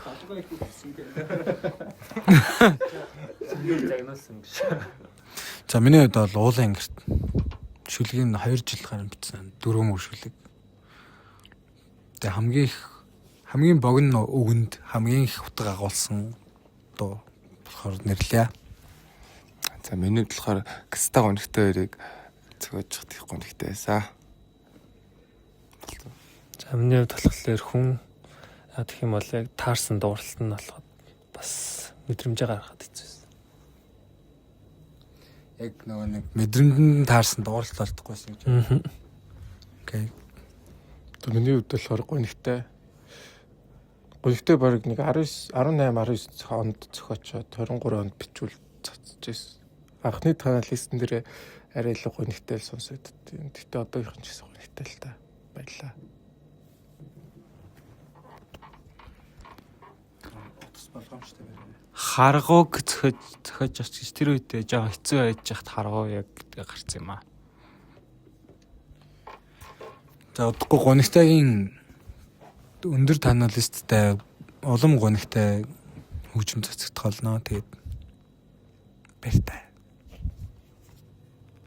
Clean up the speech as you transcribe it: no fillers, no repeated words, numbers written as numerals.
Алгүй хэлсэн дээ. Загнуулсан биш. За миний хувьд бол уулын ангирт шүлгийг 2 жил гарan бичсэн. 4 мөр шүлэг. Тэгээ хамгийн богино өгөнд хамгийн их утга агуулсан дуу болохоор нэрлэе. За миний болохоор Кста гонхтой хоёрыг зөгөөж чадах гонхтой байсан. За миний хувьд болохоор хүн гэх юм бол яг таарсан дууралт нь болоход бас мэдрэмжээ гаргахад хэцүүсэн. Яг нөгөө нэг мэдрэмжэнд таарсан дууралт болдохгүйсэн гэж. Окей. Миний хувьд болохоор гонхтой баг нэг 18 19 онд зохиочоод 23 онд бичүүл цацж байсан. Анхны танаа листэн дээр арай илүү гонхтой л сонсогдод. Тэгтээ одоогийнх нь ч гэсэн гонхтой л та баярлаа. Болгоомжтой байна. Харгууг зөхөж очиж тэр үедээ жоо хэцүү байж хат харгуу яг гарсан юм аа. За удахгүй гонхтойгийн өндөр таналисттай улам гонхтой хөгжим цацагдах болно. Тэгээд баяртай.